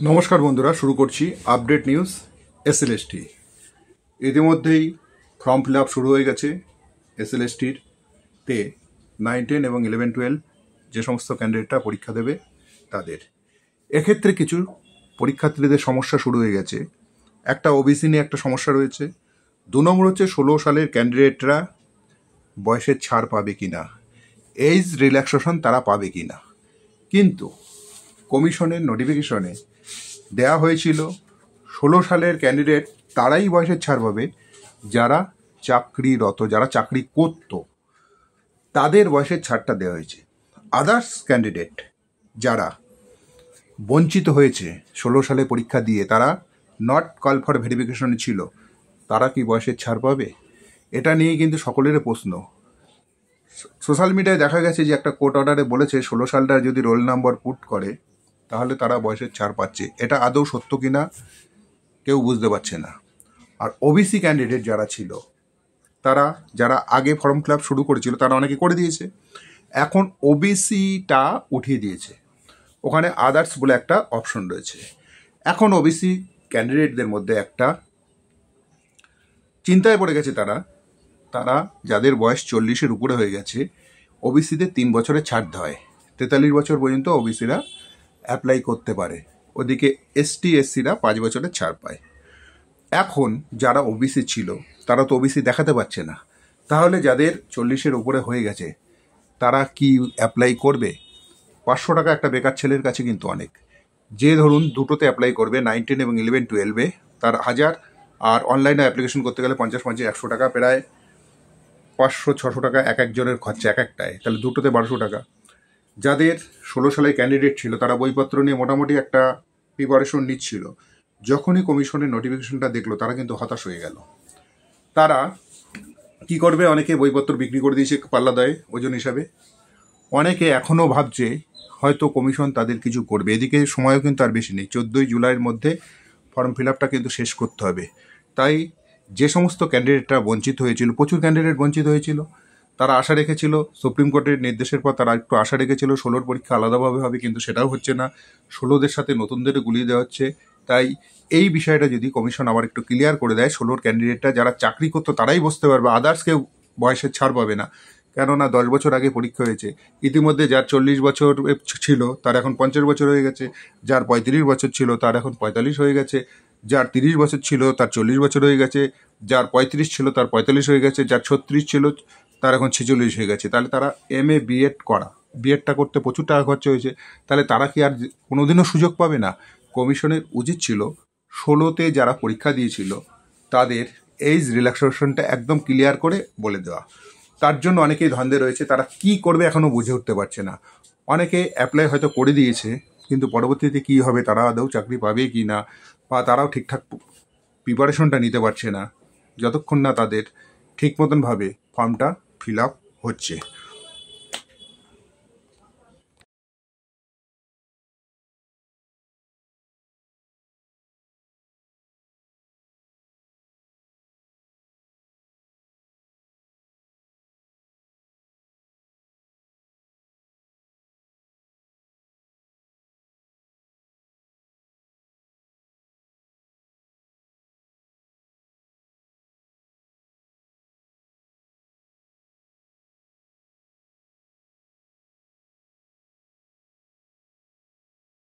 নমস্কার বন্ধুরা, শুরু করছি আপডেট নিউজ এসএলএসটি। ইতিমধ্যেই ফর্ম ফিল আপ শুরু হয়ে গেছে এসএলএসটির তে 9, 10 এবং 11, 12 যে সমস্ত ক্যান্ডিডেটরা পরীক্ষা দেবে তাদের। এক্ষেত্রে কিছু পরীক্ষার্থীদের সমস্যা শুরু হয়ে গেছে। একটা ওবিসি নিয়ে একটা সমস্যা রয়েছে। 2 নম্বর হচ্ছে 16 সালের ক্যান্ডিডেটরা বয়সের ছাড় পাবে কি না, এজ রিল্যাক্সেশন তারা পাবে কি না। কিন্তু কমিশনের নোটিফিকেশনে দেয়া হয়েছিল 16 সালের ক্যান্ডিডেট তারাই বয়সের ছাড় পাবে যারা চাকরিরত, যারা চাকরি করত, তাদের বয়সের ছাড়টা দেওয়া হয়েছে। আদার্স ক্যান্ডিডেট যারা বঞ্চিত হয়েছে 16 সালে পরীক্ষা দিয়ে, তারা নট কল ফর ভেরিফিকেশনে ছিল, তারা কি বয়সের ছাড় পাবে? এটা নিয়ে কিন্তু সকলের প্রশ্ন। সোশ্যাল মিডিয়ায় দেখা গেছে যে একটা কোর্ট অর্ডারে বলেছে 16 সালটা যদি রোল নাম্বার পুট করে তাহলে তারা বয়সের ছাড় পাচ্ছে। এটা আদৌ সত্য কিনা কেউ বুঝতে পারছে না। আর ওবিসি ক্যান্ডিডেট যারা ছিল, তারা যারা আগে ফর্ম ফিল আপ শুরু করেছিল তারা অনেকে করে দিয়েছে, এখন ওবিসিটা উঠিয়ে দিয়েছে, ওখানে আদার্স বলে একটা অপশন রয়েছে। এখন ওবিসি ক্যান্ডিডেটদের মধ্যে একটা চিন্তায় পড়ে গেছে তারা যাদের বয়স 40-এর উপরে হয়ে গেছে, ওবিসিদের 3 বছরের ছাড় হয়, 43 বছর পর্যন্ত ওবিসিরা অ্যাপ্লাই করতে পারে। ওদিকে এসটি এসসিরা 5 বছরের ছাড় পায়। এখন যারা ওবিসি ছিল তারা তো ওবিসি দেখাতে পারছে না, তাহলে যাদের 40-এর উপরে হয়ে গেছে তারা কি অ্যাপ্লাই করবে? 500 টাকা একটা বেকার ছেলের কাছে কিন্তু অনেক। যে ধরুন দুটোতে অ্যাপ্লাই করবে, 9, 10 এবং 11, 12-এ তার 1000, আর অনলাইনে অ্যাপ্লিকেশন করতে গেলে 50, 100 টাকা, প্রায় 500-600 টাকা এক একজনের খরচা এক একটায়, তাহলে দুটোতে 1200 টাকা। যাদের 16 সালের ক্যান্ডিডেট ছিল তারা বইপত্র নিয়ে মোটামুটি একটা প্রিপারেশন নিচ্ছিল, যখনই কমিশনের নোটিফিকেশনটা দেখলো তারা কিন্তু হতাশ হয়ে গেল। তারা কি করবে? অনেকে বইপত্র বিক্রি করে দিয়েছে পাল্লা দেয় ওজন হিসাবে। অনেকে এখনও ভাবছে হয়তো কমিশন তাদের কিছু করবে। এদিকে সময়ও কিন্তু আর বেশি নেই, 14 জুলাইয়ের মধ্যে ফর্ম ফিল আপটা কিন্তু শেষ করতে হবে। তাই যে সমস্ত ক্যান্ডিডেটরা বঞ্চিত হয়েছিল, প্রচুর ক্যান্ডিডেট বঞ্চিত হয়েছিল, তারা আশা রেখেছিল সুপ্রিম কোর্টের নির্দেশের পর তারা একটু আশা রেখেছিল 16-র পরীক্ষা আলাদাভাবে হবে, কিন্তু সেটাও হচ্ছে না। 16দের সাথে নতুনদের গুলিয়ে দেওয়া হচ্ছে। তাই এই বিষয়টা যদি কমিশন আবার একটু ক্লিয়ার করে দেয়, 16-র ক্যান্ডিডেটরা যারা চাকরি করতো তারাই বসতে পারবে, আদার্স কেউ বয়সের ছাড় পাবে না। কেননা 10 বছর আগে পরীক্ষা হয়েছে। ইতিমধ্যে যার 40 বছর ছিল তার এখন 50 বছর হয়ে গেছে, যার 35 বছর ছিল তার এখন 45 হয়ে গেছে, যার 30 বছর ছিল তার 40 বছর হয়ে গেছে, যার 35 ছিল তার 45 হয়ে গেছে, যার 36 ছিল তার এখন 46 হয়ে গেছে। তাহলে তারা MA বিএডটা করতে প্রচুর টাকা খরচা হয়েছে, তাহলে তারা কি আর কোনোদিনও সুযোগ পাবে না? কমিশনের উচিত ছিল 16তে যারা পরীক্ষা দিয়েছিল তাদের এজ রিল্যাক্সেশনটা একদম ক্লিয়ার করে বলে দেওয়া। তার জন্য অনেকেই ধান্দে রয়েছে, তারা কি করবে এখনও বুঝে উঠতে পারছে না। অনেকে অ্যাপ্লাই হয়তো করে দিয়েছে, কিন্তু পরবর্তীতে কি হবে, তারা আদৌ চাকরি পাবে কি না, বা তারাও ঠিকঠাক প্রিপারেশনটা নিতে পারছে না যতক্ষণ না তাদের ঠিক মতনভাবে ফর্মটা ফিল আপ হচ্ছে।